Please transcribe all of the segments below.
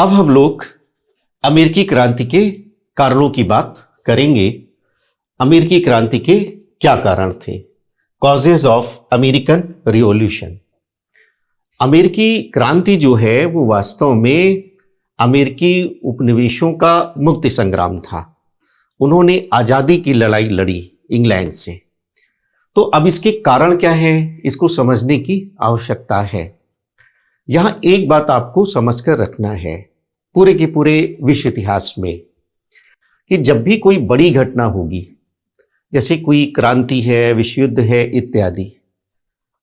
अब हम लोग अमेरिकी क्रांति के कारणों की बात करेंगे। अमेरिकी क्रांति के क्या कारण थे? Causes of American revolution. अमेरिकी क्रांति जो है वो वास्तव में अमेरिकी उपनिवेशों का मुक्ति संग्राम था। उन्होंने आजादी की लड़ाई लड़ी इंग्लैंड से। तो अब इसके कारण क्या है, इसको समझने की आवश्यकता है। यहां एक बात आपको समझकर रखना है पूरे के पूरे विश्व इतिहास में कि जब भी कोई बड़ी घटना होगी, जैसे कोई क्रांति है, विश्व युद्ध है इत्यादि,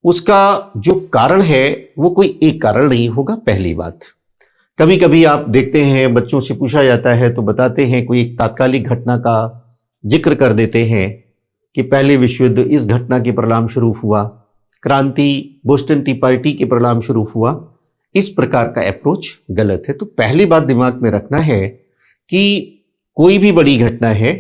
उसका जो कारण है वो कोई एक कारण नहीं होगा। पहली बात, कभी कभी आप देखते हैं बच्चों से पूछा जाता है तो बताते हैं, कोई एक तात्कालिक घटना का जिक्र कर देते हैं कि पहले विश्व युद्ध इस घटना के परिणाम स्वरूप हुआ, क्रांति बोस्टन टी पार्टी के परिणाम स्वरूप हुआ। इस प्रकार का अप्रोच गलत है। तो पहली बात दिमाग में रखना है कि कोई भी बड़ी घटना है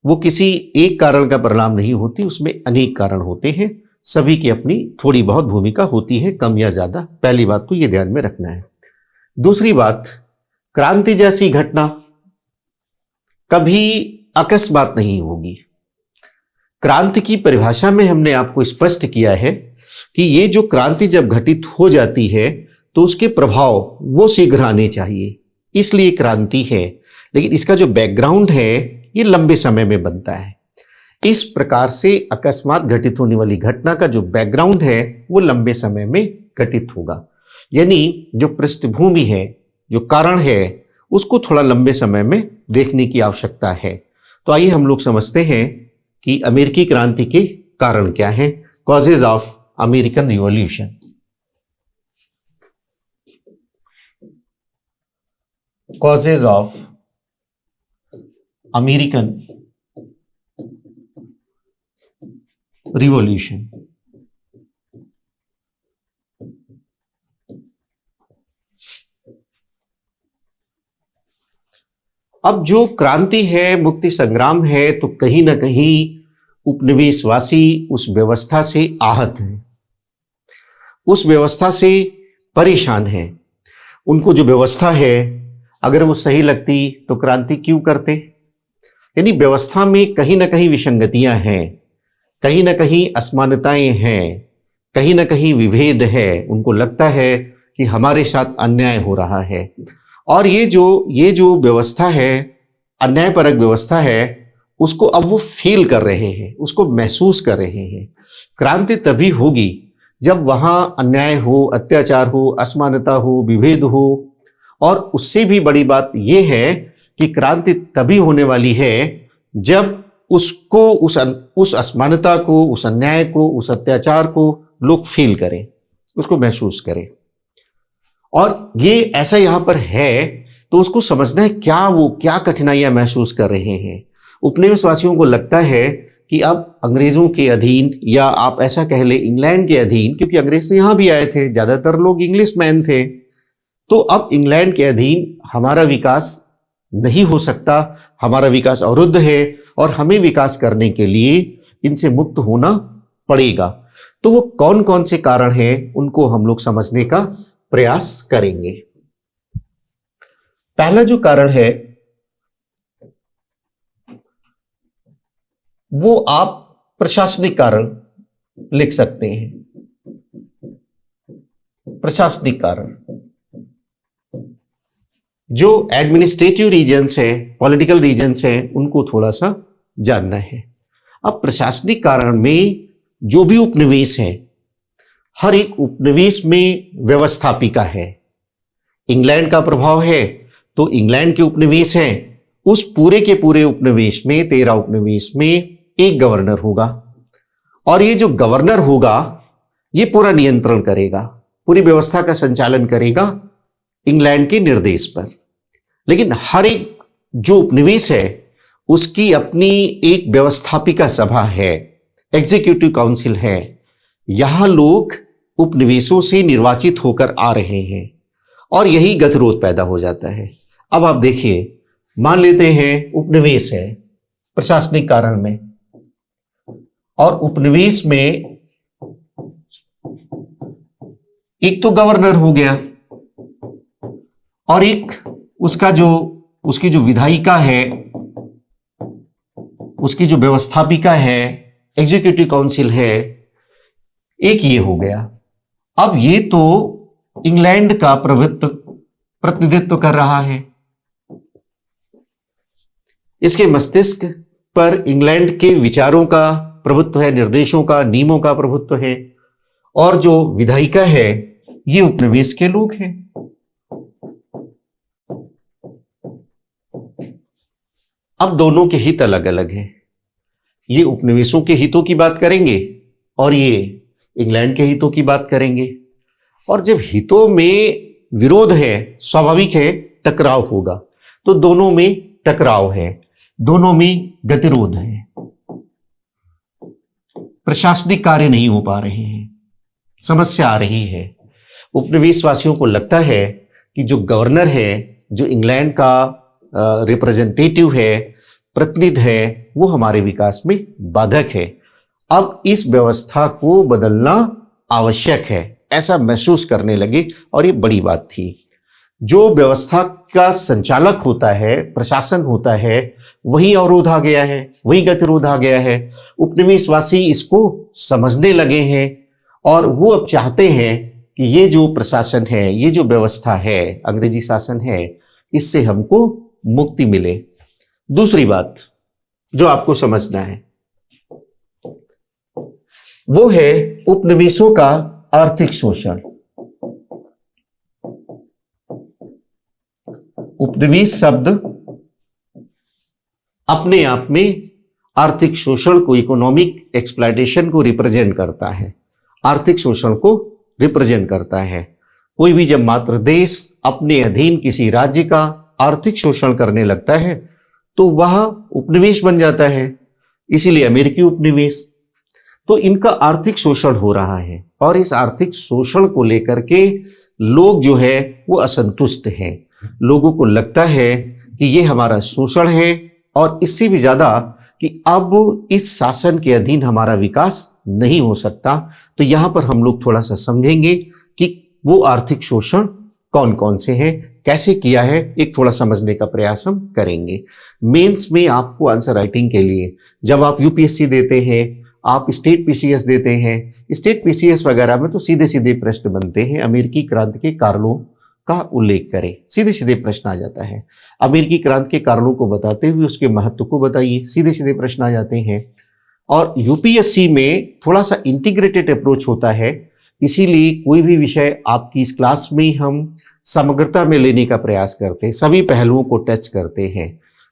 वो किसी एक कारण का परिणाम नहीं होती, उसमें अनेक कारण होते हैं। सभी की अपनी थोड़ी बहुत भूमिका होती है, कम या ज्यादा। पहली बात तो ये ध्यान में रखना है। दूसरी बात, क्रांति जैसी घटना कभी अकस्मात नहीं होगी। क्रांति की परिभाषा में हमने आपको स्पष्ट किया है कि ये जो क्रांति जब घटित हो जाती है तो उसके प्रभाव वो शीघ्र आने चाहिए, इसलिए क्रांति है। लेकिन इसका जो बैकग्राउंड है ये लंबे समय में बनता है। इस प्रकार से अकस्मात घटित होने वाली घटना का जो बैकग्राउंड है वो लंबे समय में घटित होगा। यानी जो पृष्ठभूमि है, जो कारण है, उसको थोड़ा लंबे समय में देखने की आवश्यकता है। तो आइए हम लोग समझते हैं कि अमेरिकी क्रांति के कारण क्या हैं, causes of American revolution. Causes of American revolution. अब जो क्रांति है, मुक्ति संग्राम है, तो कहीं ना कहीं उपनिवेशवासी उस व्यवस्था से आहत हैं, उस व्यवस्था से परेशान हैं। उनको जो व्यवस्था है अगर वो सही लगती तो क्रांति क्यों करते? यानी व्यवस्था में कहीं ना कहीं विसंगतियां हैं, कहीं ना कहीं असमानताएं हैं, कहीं ना कहीं विभेद है। उनको लगता है कि हमारे साथ अन्याय हो रहा है। और ये जो व्यवस्था है, अन्यायपरक व्यवस्था है, उसको अब वो फील कर रहे हैं, उसको महसूस कर रहे हैं। क्रांति तभी होगी जब वहां अन्याय हो, अत्याचार हो, असमानता हो, विभेद हो। और उससे भी बड़ी बात यह है कि क्रांति तभी होने वाली है जब उसको, उस असमानता को, उस अन्याय को, उस अत्याचार को लोग फील करें, उसको महसूस करें। और ये ऐसा यहां पर है तो उसको समझना है क्या कठिनाइयां महसूस कर रहे हैं। उपनिवेशवासियों को लगता है कि अब अंग्रेजों के अधीन, या आप ऐसा कह ले इंग्लैंड के अधीन, क्योंकि अंग्रेज तो यहां भी आए थे, ज्यादातर लोग इंग्लिश मैन थे। तो अब इंग्लैंड के अधीन हमारा विकास नहीं हो सकता, हमारा विकास अवरुद्ध है और हमें विकास करने के लिए इनसे मुक्त होना पड़ेगा। तो वो कौन कौन से कारण हैं उनको हम लोग समझने का प्रयास करेंगे। पहला जो कारण है वो आप प्रशासनिक कारण लिख सकते हैं। प्रशासनिक कारण, जो एडमिनिस्ट्रेटिव रीजन्स है, पॉलिटिकल रीजन्स है, उनको थोड़ा सा जानना है। अब प्रशासनिक कारण में जो भी उपनिवेश है, हर एक उपनिवेश में व्यवस्थापिका है। इंग्लैंड का प्रभाव है तो इंग्लैंड के उपनिवेश हैं, उस पूरे के पूरे उपनिवेश में, 13 उपनिवेश में एक गवर्नर होगा। और ये जो गवर्नर होगा ये पूरा नियंत्रण करेगा, पूरी व्यवस्था का संचालन करेगा इंग्लैंड के निर्देश पर। लेकिन हर एक जो उपनिवेश है उसकी अपनी एक व्यवस्थापिका सभा है, एग्जीक्यूटिव काउंसिल है। यहां लोग उपनिवेशों से निर्वाचित होकर आ रहे हैं और यही गतिरोध पैदा हो जाता है। अब आप देखिए, मान लेते हैं उपनिवेश है प्रशासनिक कारण में, और उपनिवेश में एक तो गवर्नर हो गया और एक उसकी जो विधायिका है, उसकी जो व्यवस्थापिका है, एग्जीक्यूटिव काउंसिल है, एक ये हो गया। अब ये तो इंग्लैंड का प्रतिनिधित्व कर रहा है, इसके मस्तिष्क पर इंग्लैंड के विचारों का प्रभुत्व है, निर्देशों का, नियमों का प्रभुत्व है। और जो विधायिका है ये उपनिवेश के लोग हैं। अब दोनों के हित अलग अलग हैं। ये उपनिवेशों के हितों की बात करेंगे और ये इंग्लैंड के हितों की बात करेंगे। और जब हितों में विरोध है, स्वाभाविक है टकराव होगा। तो दोनों में टकराव है, दोनों में गतिरोध है, प्रशासनिक कार्य नहीं हो पा रहे हैं, समस्या आ रही है। उपनिवेशवासियों को लगता है कि जो गवर्नर है, जो इंग्लैंड का रिप्रेजेंटेटिव है, प्रतिनिधि है, वो हमारे विकास में बाधक है। अब इस व्यवस्था को बदलना आवश्यक है, ऐसा महसूस करने लगे। और ये बड़ी बात थी। जो व्यवस्था का संचालक होता है, प्रशासन होता है, वही अवरोध आ गया है, वही गतिरोध आ गया है। उपनिवेशवासी इसको समझने लगे हैं और वो अब चाहते हैं कि ये जो प्रशासन है, ये जो व्यवस्था है, अंग्रेजी शासन है, इससे हमको मुक्ति मिले। दूसरी बात जो आपको समझना है वो है उपनिवेशों का आर्थिक शोषण। उपनिवेश शब्द अपने आप में आर्थिक शोषण को, इकोनॉमिक एक्सप्लॉयटेशन को रिप्रेजेंट करता है, आर्थिक शोषण को रिप्रेजेंट करता है। कोई भी जब मात्र देश अपने अधीन किसी राज्य का आर्थिक शोषण करने लगता है तो वह उपनिवेश बन जाता है। इसीलिए अमेरिकी उपनिवेश। तो इनका आर्थिक शोषण हो रहा है और इस आर्थिक शोषण को लेकर के लोग जो है वो असंतुष्ट हैं। लोगों को लगता है कि ये हमारा शोषण है और इससे भी ज्यादा कि अब इस शासन के अधीन हमारा विकास नहीं हो सकता। तो यहां पर हम लोग थोड़ा सा समझेंगे कि वो आर्थिक शोषण कौन कौन से हैं, कैसे किया है, एक थोड़ा समझने का प्रयास हम करेंगे। मेंस में आपको आंसर राइटिंग के लिए जब आप यूपीएससी देते हैं, आप स्टेट पीसीएस देते हैं, स्टेट पीसीएस वगैरह में तो सीधे सीधे प्रश्न बनते हैं। अमेरिकी क्रांति के कारणों का उल्लेख करें, सीधे सीधे प्रश्न आ जाता है। अमेरिकी क्रांति के कारणों को बताते हुए उसके महत्व को बताइए, सीधे सीधे प्रश्न आ जाते हैं। और यूपीएससी में थोड़ा सा इंटीग्रेटेड अप्रोच होता है, इसीलिए कोई भी विषय आपकी इस क्लास में हम समग्रता में लेने का प्रयास करते हैं, सभी पहलुओं को टच करते हैं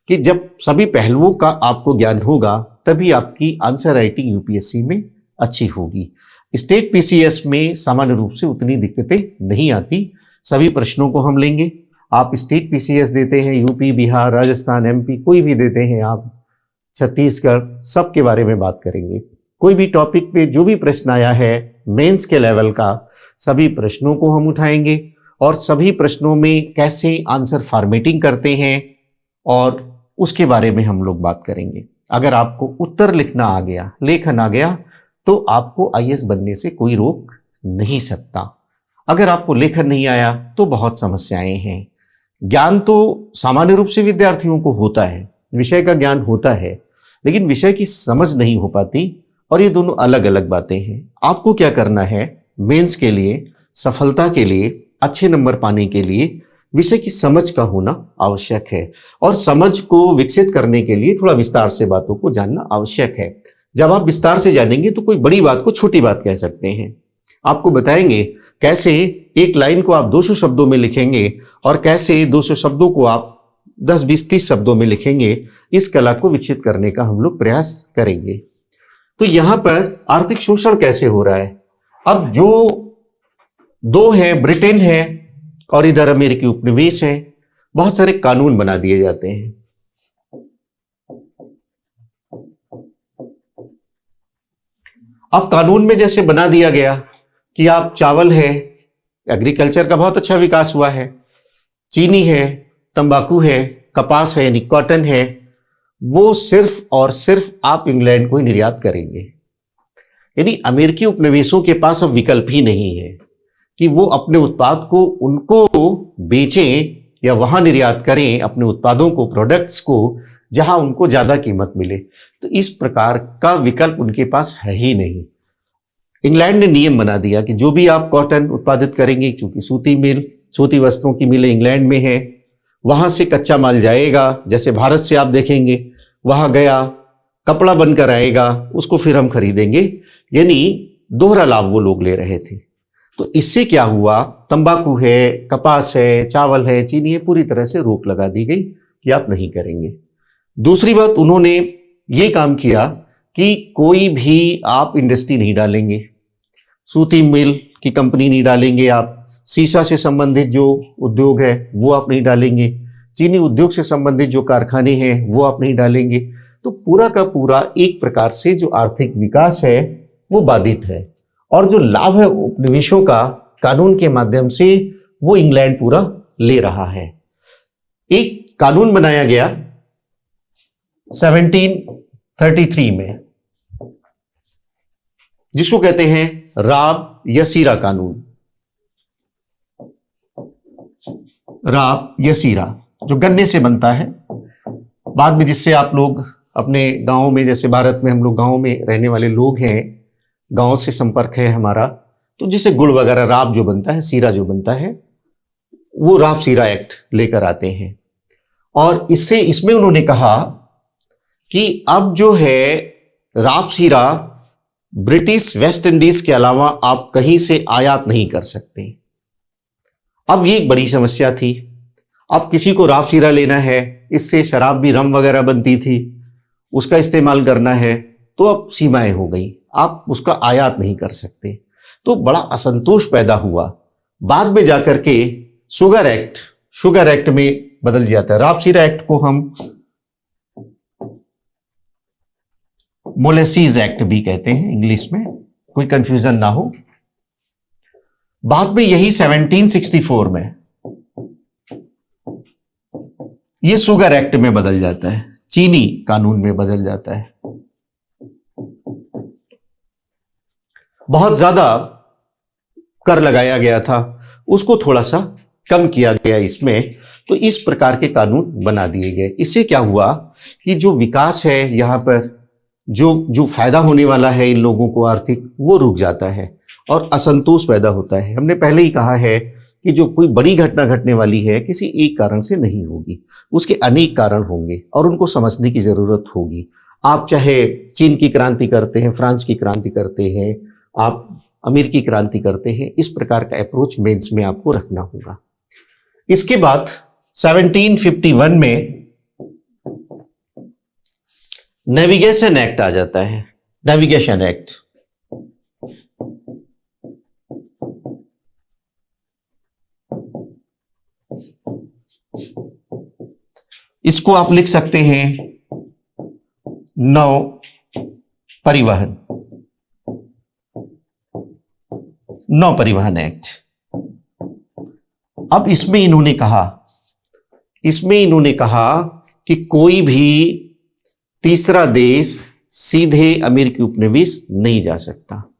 कि जब सभी पहलुओं का आपको ज्ञान होगा तभी आपकी आंसर राइटिंग यूपीएससी में अच्छी होगी। स्टेट पीसीएस में सामान्य रूप से उतनी दिक्कतें नहीं आती। सभी प्रश्नों को हम लेंगे। आप स्टेट पीसीएस देते हैं, यूपी, बिहार, राजस्थान, एमपी, कोई भी देते हैं आप, छत्तीसगढ़, सब के बारे में बात करेंगे। कोई भी टॉपिक पे जो भी प्रश्न आया है मेंस के लेवल का, सभी प्रश्नों को हम उठाएंगे और सभी प्रश्नों में कैसे आंसर फॉर्मेटिंग करते हैं और उसके बारे में हम लोग बात करेंगे। अगर आपको उत्तर लिखना आ गया, लेखन आ गया, तो आपको आईएएस बनने से कोई रोक नहीं सकता। अगर आपको लेखन नहीं आया तो बहुत समस्याएं हैं। ज्ञान तो सामान्य रूप से विद्यार्थियों को होता है, विषय का ज्ञान होता है, लेकिन विषय की समझ नहीं हो पाती और ये दोनों अलग अलग बातें हैं। आपको क्या करना है, मेंस के लिए, सफलता के लिए, अच्छे नंबर पाने के लिए विषय की समझ का होना आवश्यक है और समझ को विकसित करने के लिए थोड़ा विस्तार से बातों को जानना आवश्यक है। जब आप विस्तार से जानेंगे तो कोई बड़ी बात को छोटी बात कह सकते हैं। आपको बताएंगे कैसे एक लाइन को आप 200 शब्दों में लिखेंगे और कैसे 200 शब्दों को आप 10, 20, 30 शब्दों में लिखेंगे। इस कला को विकसित करने का हम लोग प्रयास करेंगे। तो यहां पर आर्थिक शोषण कैसे हो रहा है, अब जो दो है, ब्रिटेन है और इधर अमेरिकी उपनिवेश है, बहुत सारे कानून बना दिए जाते हैं। अब कानून में जैसे बना दिया गया कि आप चावल है, एग्रीकल्चर का बहुत अच्छा विकास हुआ है, चीनी है, तंबाकू है, कपास है, यानी कॉटन है, वो सिर्फ और सिर्फ आप इंग्लैंड को ही निर्यात करेंगे। यानी अमेरिकी उपनिवेशों के पास अब विकल्प ही नहीं है कि वो अपने उत्पाद को उनको बेचें या वहां निर्यात करें अपने उत्पादों को, प्रोडक्ट्स को, जहां उनको ज्यादा कीमत मिले। तो इस प्रकार का विकल्प उनके पास है ही नहीं। इंग्लैंड ने नियम बना दिया कि जो भी आप कॉटन उत्पादित करेंगे, क्योंकि सूती वस्त्रों की मिलें इंग्लैंड में है, वहां से कच्चा माल जाएगा। जैसे भारत से आप देखेंगे, वहां गया, कपड़ा बनकर आएगा, उसको फिर हम खरीदेंगे। यानी दोहरा लाभ वो लोग ले रहे थे। तो इससे क्या हुआ, तंबाकू है, कपास है, चावल है, चीनी है, पूरी तरह से रोक लगा दी गई कि आप नहीं करेंगे। दूसरी बात, उन्होंने ये काम किया कि कोई भी आप इंडस्ट्री नहीं डालेंगे, सूती मिल की कंपनी नहीं डालेंगे आप, सीसा से संबंधित जो उद्योग है वो आप नहीं डालेंगे, चीनी उद्योग से संबंधित जो कारखाने हैं वो आप नहीं डालेंगे। तो पूरा का पूरा एक प्रकार से जो आर्थिक विकास है वो बाधित है, और जो लाभ है उपनिवेशों का कानून के माध्यम से वो इंग्लैंड पूरा ले रहा है। एक कानून बनाया गया 1733 में, जिसको कहते हैं राब-यसीरा कानून। राब-यसीरा जो गन्ने से बनता है, बाद में जिससे आप लोग अपने गांव में, जैसे भारत में हम लोग गांव में रहने वाले लोग हैं, गांव से संपर्क है हमारा, तो जिससे गुड़ वगैरह, राब जो बनता है, सीरा जो बनता है, वो राब-सीरा एक्ट लेकर आते हैं। और इसमें उन्होंने कहा कि अब जो है राब-सीरा ब्रिटिश वेस्ट इंडीज के अलावा आप कहीं से आयात नहीं कर सकते। अब ये एक बड़ी समस्या थी। अब किसी को राब-सीरा लेना है, इससे शराब भी, रम वगैरह बनती थी, उसका इस्तेमाल करना है, तो अब सीमाएं हो गई, आप उसका आयात नहीं कर सकते। तो बड़ा असंतोष पैदा हुआ। बाद में जाकर के शुगर एक्ट में बदल जाता है। राब-सीरा एक्ट को हम मोलेसीज एक्ट भी कहते हैं इंग्लिश में, कोई कंफ्यूजन ना हो। बाद में यही 1764 में ये शुगर एक्ट में बदल जाता है, चीनी कानून में बदल जाता है। बहुत ज्यादा कर लगाया गया था, उसको थोड़ा सा कम किया गया इसमें। तो इस प्रकार के कानून बना दिए गए। इससे क्या हुआ कि जो विकास है यहां पर, जो फायदा होने वाला है इन लोगों को आर्थिक, वो रुक जाता है और असंतोष पैदा होता है। हमने पहले ही कहा है कि जो कोई बड़ी घटना घटने वाली है, किसी एक कारण से नहीं होगी, उसके अनेक कारण होंगे और उनको समझने की जरूरत होगी। आप चाहे चीन की क्रांति करते हैं, फ्रांस की क्रांति करते हैं, आप अमेरिकी क्रांति करते हैं, इस प्रकार का अप्रोच मेंस में आपको रखना होगा। इसके बाद 1751 में नेविगेशन एक्ट आ जाता है। नेविगेशन एक्ट, इसको आप लिख सकते हैं नौ परिवहन एक्ट। अब इसमें इन्होंने कहा कि कोई भी तीसरा देश सीधे अमेरिकी उपनिवेश नहीं जा सकता।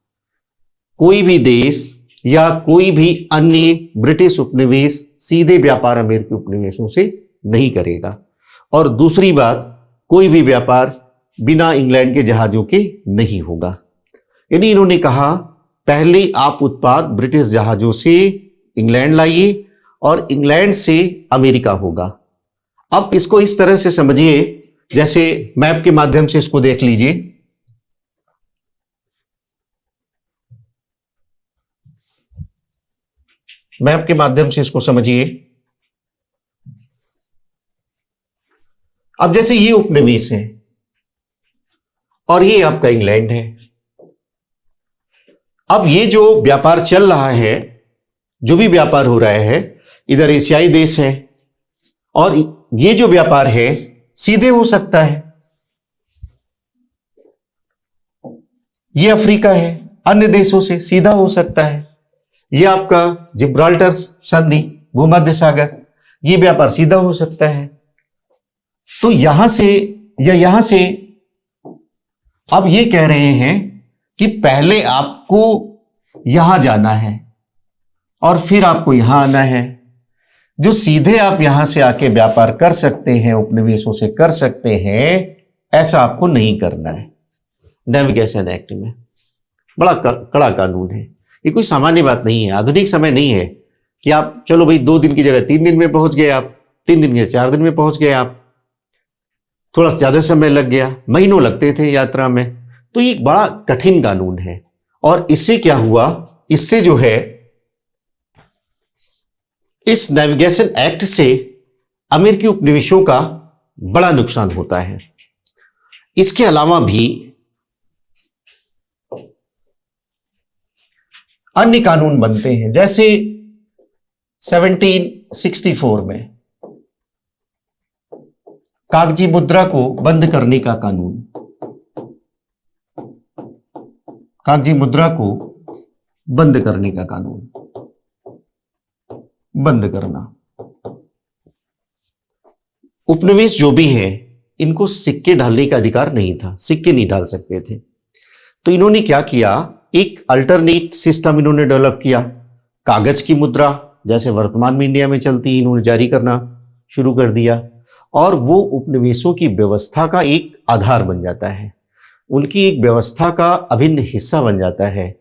कोई भी देश या कोई भी अन्य ब्रिटिश उपनिवेश सीधे व्यापार अमेरिकी उपनिवेशों से नहीं करेगा। और दूसरी बात, कोई भी व्यापार बिना इंग्लैंड के जहाजों के नहीं होगा। यानी इन्होंने कहा, पहले आप उत्पाद ब्रिटिश जहाजों से इंग्लैंड लाइए और इंग्लैंड से अमेरिका होगा। अब इसको इस तरह से समझिए, जैसे मैप के माध्यम से इसको देख लीजिए। मैप के माध्यम से इसको समझिए। अब जैसे ये उपनिवेश है और ये आपका इंग्लैंड है। अब ये जो व्यापार चल रहा है, जो भी व्यापार हो रहा है, इधर एशियाई देश है और ये जो व्यापार है सीधे हो सकता है, ये अफ्रीका है, अन्य देशों से सीधा हो सकता है। ये आपका जिब्राल्टर संधि, भूमध्य सागर, ये व्यापार सीधा हो सकता है। तो यहां से या यहां से अब ये कह रहे हैं कि पहले आपको यहां जाना है और फिर आपको यहां आना है। जो सीधे आप यहां से आके व्यापार कर सकते हैं, उपनिवेशों से कर सकते हैं, ऐसा आपको नहीं करना है। नेविगेशन एक्ट में बड़ा कड़ा कानून है। ये कोई सामान्य बात नहीं है, आधुनिक समय नहीं है कि आप चलो भाई 2 दिन की जगह 3 दिन में पहुंच गए, आप 3 दिन के 4 दिन में पहुंच गए, आप थोड़ा ज्यादा समय लग गया, महीनों लगते थे यात्रा में। तो ये एक बड़ा कठिन कानून है। और इससे क्या हुआ, इससे जो है इस नेविगेशन एक्ट से अमेरिकी उपनिवेशों का बड़ा नुकसान होता है। इसके अलावा भी अन्य कानून बनते हैं, जैसे 1764 में कागजी मुद्रा को बंद करने का कानून, कागजी मुद्रा को बंद करने का कानून, बंद करना। उपनिवेश जो भी है, इनको सिक्के ढालने का अधिकार नहीं था, सिक्के नहीं डाल सकते थे। तो इन्होंने क्या किया, एक अल्टरनेट सिस्टम इन्होंने डेवलप किया। कागज की मुद्रा जैसे वर्तमान में इंडिया में चलती, इन्होंने जारी करना शुरू कर दिया, और वो उपनिवेशों की व्यवस्था का एक आधार बन जाता है, उनकी एक व्यवस्था का अभिन्न हिस्सा बन जाता है।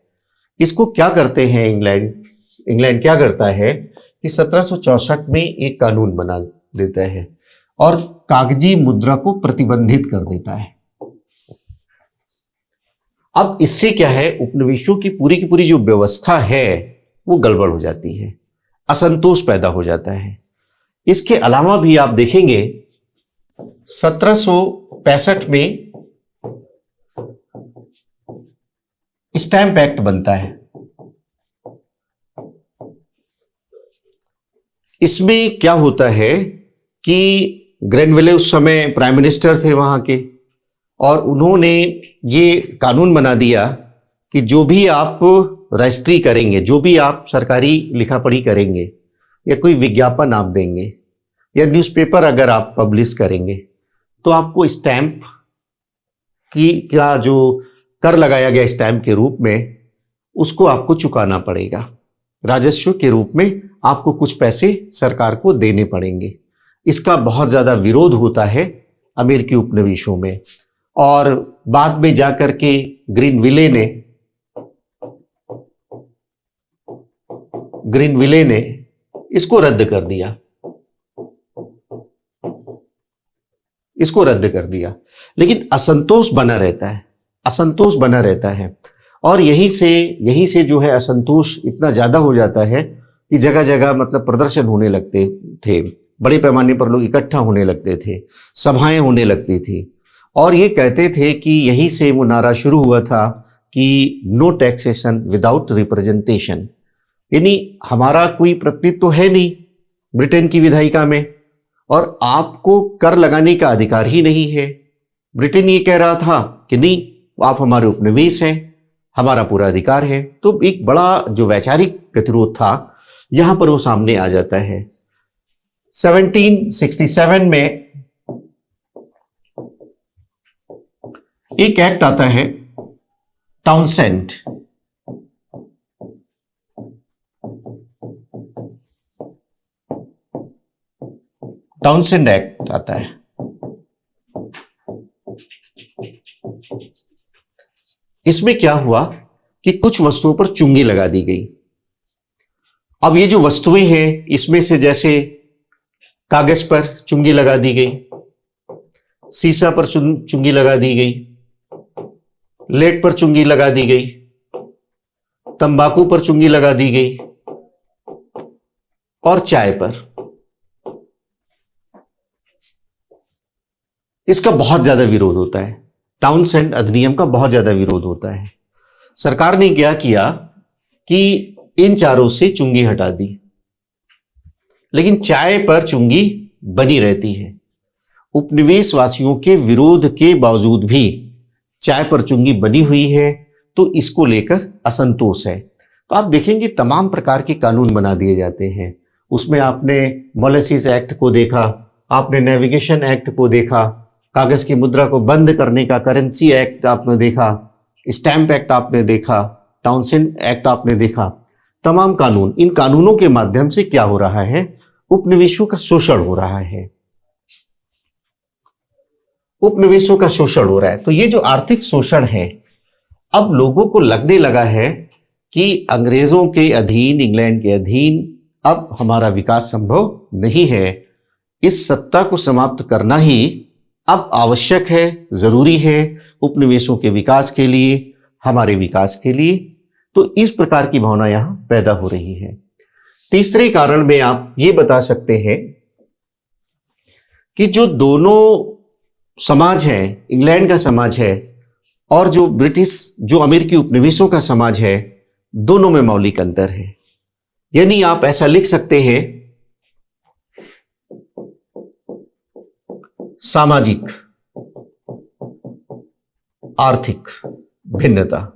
इसको क्या करते हैं इंग्लैंड क्या करता है कि 1764 में एक कानून बना देता है और कागजी मुद्रा को प्रतिबंधित कर देता है। अब इससे क्या है, उपनिवेशों की पूरी जो व्यवस्था है वो गड़बड़ हो जाती है, असंतोष पैदा हो जाता है। इसके अलावा भी आप देखेंगे 1765 में स्टैंप एक्ट बनता है। इसमें क्या होता है कि ग्रेनविले उस समय प्राइम मिनिस्टर थे वहां के, और उन्होंने ये कानून बना दिया कि जो भी आप रजिस्ट्री करेंगे, जो भी आप सरकारी लिखा पढ़ी करेंगे, या कोई विज्ञापन आप देंगे, या न्यूज़पेपर अगर आप पब्लिश करेंगे, तो आपको स्टैंप का जो कर लगाया गया स्टैंप के रूप में, उसको आपको चुकाना पड़ेगा। राजस्व के रूप में आपको कुछ पैसे सरकार को देने पड़ेंगे। इसका बहुत ज्यादा विरोध होता है अमेरिकी उपनिवेशों में, और बाद में जाकर के ग्रीनविले ने इसको रद्द कर दिया, इसको रद्द कर दिया। लेकिन असंतोष बना रहता है, असंतोष बना रहता है, और यहीं से जो है असंतोष इतना ज्यादा हो जाता है कि जगह जगह मतलब प्रदर्शन होने लगते थे, बड़े पैमाने पर लोग इकट्ठा होने लगते थे, सभाएं होने लगती थी, और ये कहते थे कि यहीं से वो नारा शुरू हुआ था कि नो टैक्सेशन विदाउट रिप्रेजेंटेशन, यानी हमारा कोई प्रतिनिधित्व तो है नहीं ब्रिटेन की विधायिका में, और आपको कर लगाने का अधिकार ही नहीं है। ब्रिटेन ये कह रहा था कि नहीं, आप हमारे उपनिवेश हैं, हमारा पूरा अधिकार है। तो एक बड़ा जो वैचारिक गतिरोध था, यहां पर वो सामने आ जाता है। 1767 में एक एक्ट आता है टाउनसेंड, टाउनसेंड एक्ट आता है। इसमें क्या हुआ कि कुछ वस्तुओं पर चुंगी लगा दी गई। अब ये जो वस्तुएं हैं, इसमें से जैसे कागज पर चुंगी लगा दी गई, सीसा पर चुंगी लगा दी गई, लेड पर चुंगी लगा दी गई, तंबाकू पर चुंगी लगा दी गई, और चाय पर। इसका बहुत ज्यादा विरोध होता है, टाउनसेंड अधिनियम का बहुत ज्यादा विरोध होता है। सरकार ने क्या किया कि इन चारों से चुंगी हटा दी, लेकिन चाय पर चुंगी बनी रहती है। उपनिवेश वासियों के विरोध के बावजूद भी चाय पर चुंगी बनी हुई है, तो इसको लेकर असंतोष है। तो आप देखेंगे तमाम प्रकार के कानून बना दिए जाते हैं। उसमें आपने मॉलिसीज एक्ट को देखा, आपने नेविगेशन एक्ट को देखा, कागज की मुद्रा को बंद करने का करेंसी एक्ट आपने देखा, स्टैंप एक्ट आपने देखा, टाउनसेंड एक्ट आपने देखा। तमाम कानून, इन कानूनों के माध्यम से क्या हो रहा है, उपनिवेशों का शोषण हो रहा है, उपनिवेशों का शोषण हो रहा है। तो ये जो आर्थिक शोषण है, अब लोगों को लगने लगा है कि अंग्रेजों के अधीन, इंग्लैंड के अधीन अब हमारा विकास संभव नहीं है। इस सत्ता को समाप्त करना ही अब आवश्यक है, जरूरी है उपनिवेशों के विकास के लिए, हमारे विकास के लिए। तो इस प्रकार की भावना यहां पैदा हो रही है। तीसरे कारण में आप ये बता सकते हैं कि जो दोनों समाज है, इंग्लैंड का समाज है और जो ब्रिटिश, जो अमेरिकी उपनिवेशों का समाज है, दोनों में मौलिक अंतर है। यानी आप ऐसा लिख सकते हैं, सामाजिक आर्थिक भिन्नता।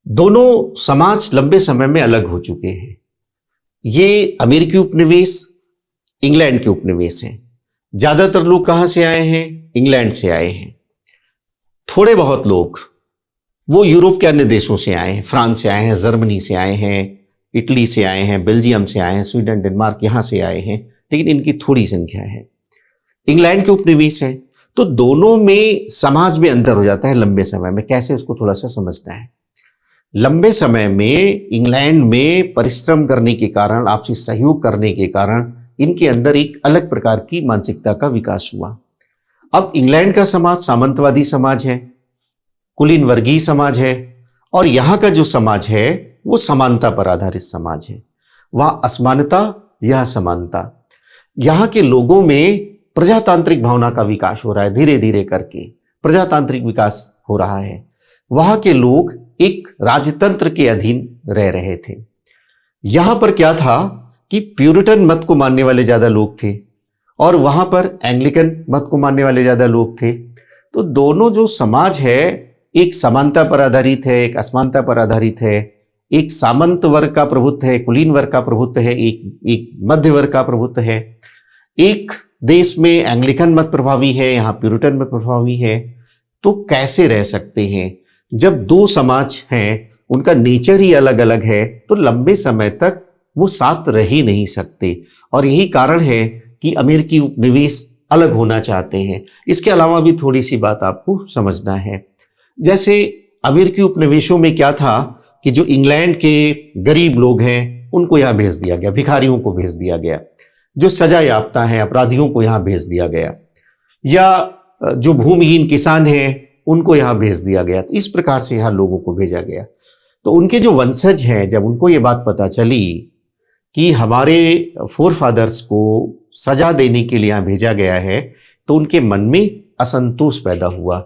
दोनों समाज लंबे समय में अलग हो चुके हैं। ये अमेरिकी उपनिवेश इंग्लैंड के उपनिवेश हैं। ज्यादातर लोग कहां से आए हैं? इंग्लैंड से आए हैं। थोड़े बहुत लोग वो यूरोप के अन्य देशों से आए हैं, फ्रांस से आए हैं, जर्मनी से आए हैं, इटली से आए हैं, बेल्जियम से आए हैं, स्वीडन, डेनमार्क, यहां से आए हैं, लेकिन इनकी थोड़ी संख्या है। इंग्लैंड के उपनिवेश है, तो दोनों में समाज में अंतर हो जाता है लंबे समय में। कैसे, उसको थोड़ा सा समझना है। लंबे समय में इंग्लैंड में परिश्रम करने के कारण, आपसी सहयोग करने के कारण इनके अंदर एक अलग प्रकार की मानसिकता का विकास हुआ। अब इंग्लैंड का समाज सामंतवादी समाज है, कुलीन वर्गीय समाज है, और यहां का जो समाज है वो समानता पर आधारित समाज है। वहां असमानता, यह समानता। यहां के लोगों में प्रजातांत्रिक भावना का विकास हो रहा है, धीरे धीरे करके प्रजातांत्रिक विकास हो रहा है। वहां के लोग एक राजतंत्र के अधीन रह रहे थे। यहां पर क्या था कि प्यूरिटन मत को मानने वाले ज्यादा लोग थे और वहां पर एंग्लिकन मत को मानने वाले ज्यादा लोग थे। तो दोनों जो समाज है, एक समानता पर आधारित है, एक असमानता पर आधारित है। एक सामंत वर्ग का प्रभुत्व है, कुलीन वर्ग का प्रभुत्व है, एक मध्य वर्ग का प्रभुत्व है। एक देश में एंग्लिकन मत प्रभावी है, यहां प्यूरिटन मत प्रभावी है। तो कैसे रह सकते हैं? जब दो समाज हैं, उनका नेचर ही अलग अलग है, तो लंबे समय तक वो साथ रह ही नहीं सकते। और यही कारण है कि अमेरिकी उपनिवेश अलग होना चाहते हैं। इसके अलावा भी थोड़ी सी बात आपको समझना है। जैसे अमेरिकी उपनिवेशों में क्या था कि जो इंग्लैंड के गरीब लोग हैं उनको यहां भेज दिया गया, भिखारियों को भेज दिया गया, जो सजा याफ्ता हैं अपराधियों को यहां भेज दिया गया, या जो भूमिहीन किसान हैं उनको यहां भेज दिया गया। तो इस प्रकार से यहां लोगों को भेजा गया। तो उनके जो वंशज हैं, जब उनको ये बात पता चली कि हमारे फोर फादर्स को सजा देने के लिए यहां भेजा गया है, तो उनके मन में असंतोष पैदा हुआ।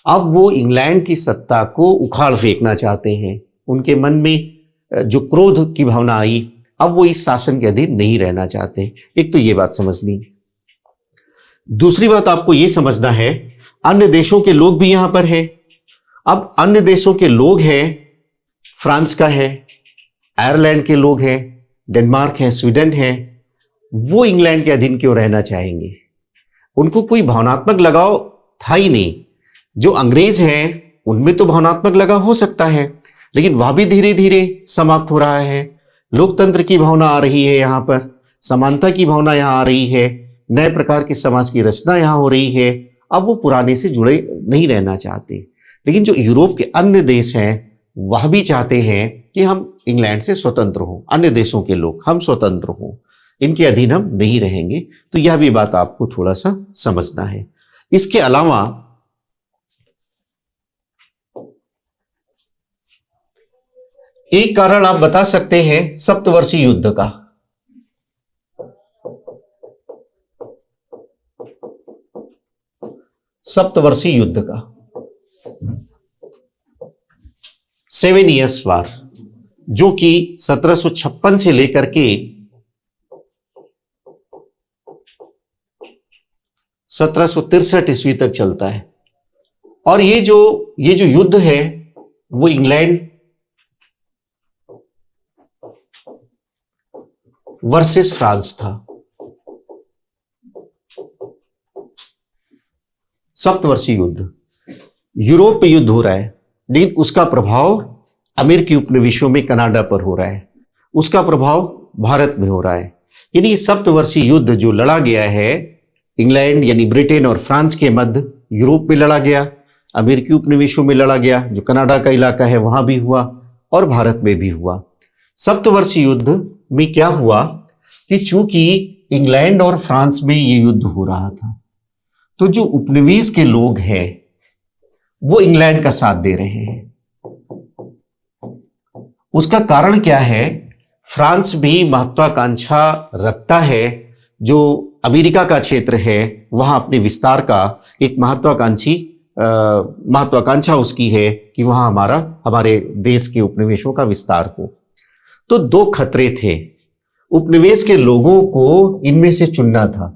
अब वो इंग्लैंड की सत्ता को उखाड़ फेंकना चाहते हैं। उनके मन में जो क्रोध की भावना आई, अब वो इस शासन के अधीन नहीं रहना चाहते। एक तो ये बात समझनी। दूसरी बात आपको ये समझना है, अन्य देशों के लोग भी यहां पर हैं। अब अन्य देशों के लोग हैं, फ्रांस का है, आयरलैंड के लोग हैं, डेनमार्क है, स्वीडन है, वो इंग्लैंड के अधीन क्यों रहना चाहेंगे? उनको कोई भावनात्मक लगाव था ही नहीं। जो अंग्रेज हैं उनमें तो भावनात्मक लगाव हो सकता है, लेकिन वह भी धीरे धीरे समाप्त हो रहा है। लोकतंत्र की भावना आ रही है यहां पर, समानता की भावना यहां आ रही है, नए प्रकार की समाज की रचना यहां हो रही है। अब वो पुराने से जुड़े नहीं रहना चाहते। लेकिन जो यूरोप के अन्य देश हैं वह भी चाहते हैं कि हम इंग्लैंड से स्वतंत्र हों, अन्य देशों के लोग हम स्वतंत्र हों, इनके अधीन हम नहीं रहेंगे। तो यह भी बात आपको थोड़ा सा समझना है। इसके अलावा एक कारण आप बता सकते हैं सप्तवर्षीय युद्ध का। सप्तवर्षीय युद्ध का, 7 ईयर्स वार, जो कि 1756 से लेकर के 1763 ईस्वी तक चलता है। और ये जो युद्ध है वो इंग्लैंड वर्सेस फ्रांस था। सप्तवर्षीय युद्ध, यूरोप पे युद्ध हो रहा है, लेकिन उसका प्रभाव अमेरिकी उपनिवेशों में कनाडा पर हो रहा है, उसका प्रभाव भारत में हो रहा है। यानी सप्तवर्षीय युद्ध जो लड़ा गया है इंग्लैंड यानी ब्रिटेन और फ्रांस के मध्य, यूरोप में लड़ा गया, अमेरिकी उपनिवेशों में लड़ा गया, जो कनाडा का इलाका है वहां भी हुआ और भारत में भी हुआ। सप्तवर्षीय युद्ध में क्या हुआ कि चूंकि इंग्लैंड और फ्रांस में ये युद्ध हो रहा था, तो जो उपनिवेश के लोग हैं वो इंग्लैंड का साथ दे रहे हैं। उसका कारण क्या है? फ्रांस भी महत्वाकांक्षा रखता है, जो अमेरिका का क्षेत्र है वहां अपने विस्तार का एक महत्वाकांक्षा उसकी है कि वहां हमारे देश के उपनिवेशों का विस्तार हो। तो दो खतरे थे, उपनिवेश के लोगों को इनमें से चुनना था।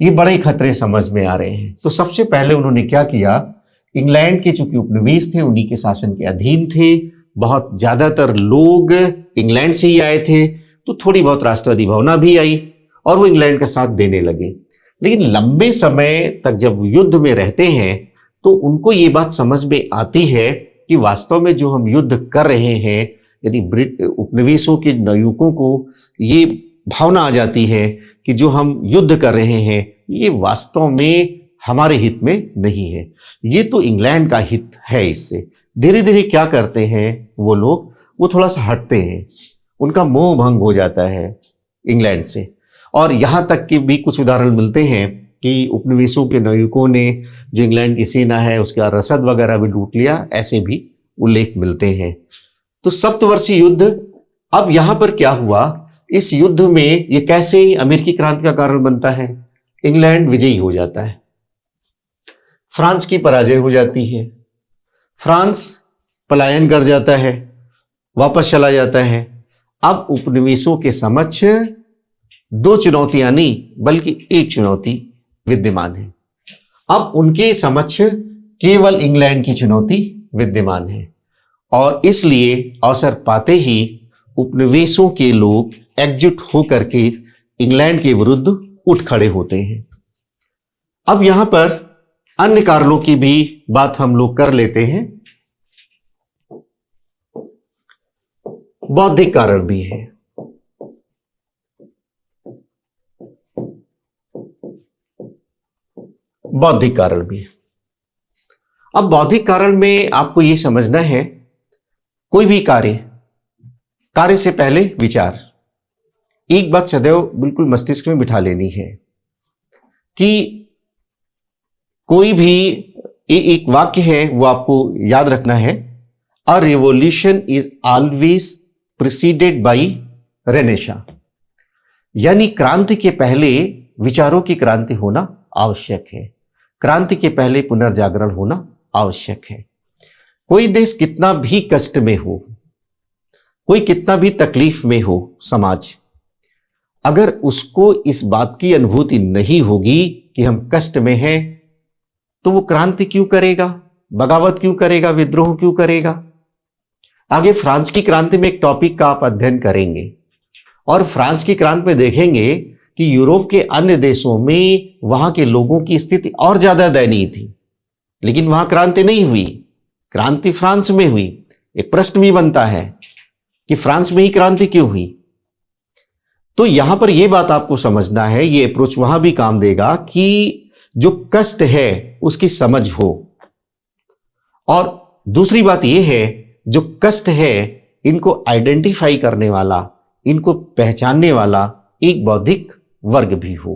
ये बड़े खतरे समझ में आ रहे हैं। तो सबसे पहले उन्होंने क्या किया, इंग्लैंड के चूंकि उपनिवेश थे, उन्हीं के शासन के अधीन थे, बहुत ज्यादातर लोग इंग्लैंड से ही आए थे, तो थोड़ी बहुत राष्ट्रवादी भावना भी आई और वो इंग्लैंड का साथ देने लगे। लेकिन लंबे समय तक जब युद्ध में रहते हैं तो उनको ये बात समझ में आती है कि वास्तव में जो हम युद्ध कर रहे हैं, यानी उपनिवेशों के नायकों को ये भावना आ जाती है कि जो हम युद्ध कर रहे हैं ये वास्तव में हमारे हित में नहीं है, ये तो इंग्लैंड का हित है। इससे धीरे धीरे क्या करते हैं वो लोग, वो थोड़ा सा हटते हैं, उनका मोह भंग हो जाता है इंग्लैंड से। और यहां तक कि भी कुछ उदाहरण मिलते हैं कि उपनिवेशों के नायकों ने जो इंग्लैंड की सेना है उसका रसद वगैरह भी लूट लिया, ऐसे भी उल्लेख मिलते हैं। तो सप्तवर्षीय युद्ध, अब यहां पर क्या हुआ, इस युद्ध में ये कैसे अमेरिकी क्रांति का कारण बनता है? इंग्लैंड विजयी हो जाता है, फ्रांस की पराजय हो जाती है, फ्रांस पलायन कर जाता है, वापस चला जाता है। अब उपनिवेशों के समक्ष दो चुनौतियां नहीं बल्कि एक चुनौती विद्यमान है। अब उनके समक्ष केवल इंग्लैंड की चुनौती विद्यमान है और इसलिए अवसर पाते ही उपनिवेशों के लोग एकजुट होकर के इंग्लैंड के विरुद्ध उठ खड़े होते हैं। अब यहां पर अन्य कारणों की भी बात हम लोग कर लेते हैं। बौद्धिक कारण भी है। बौद्धिक कारण भी। अब बौद्धिक कारण में आपको यह समझना है, कोई भी कार्य से पहले विचार। एक बात सदैव बिल्कुल मस्तिष्क में बिठा लेनी है कि कोई भी एक वाक्य है वो आपको याद रखना है, a revolution is always preceded by renaissance, यानी क्रांति के पहले विचारों की क्रांति होना आवश्यक है, क्रांति के पहले पुनर्जागरण होना आवश्यक है। कोई देश कितना भी कष्ट में हो, कोई कितना भी तकलीफ में हो समाज, अगर उसको इस बात की अनुभूति नहीं होगी कि हम कष्ट में हैं, तो वो क्रांति क्यों करेगा, बगावत क्यों करेगा, विद्रोह क्यों करेगा। आगे फ्रांस की क्रांति में एक टॉपिक का आप अध्ययन करेंगे और फ्रांस की क्रांति में देखेंगे कि यूरोप के अन्य देशों में वहां के लोगों की स्थिति और ज्यादा दयनीय थी, लेकिन वहां क्रांति नहीं हुई, क्रांति फ्रांस में हुई। एक प्रश्न भी बनता है कि फ्रांस में ही क्रांति क्यों हुई। तो यहां पर यह बात आपको समझना है, यह अप्रोच वहां भी काम देगा कि जो कष्ट है उसकी समझ हो। और दूसरी बात यह है, जो कष्ट है इनको आइडेंटिफाई करने वाला, इनको पहचानने वाला एक बौद्धिक वर्ग भी हो।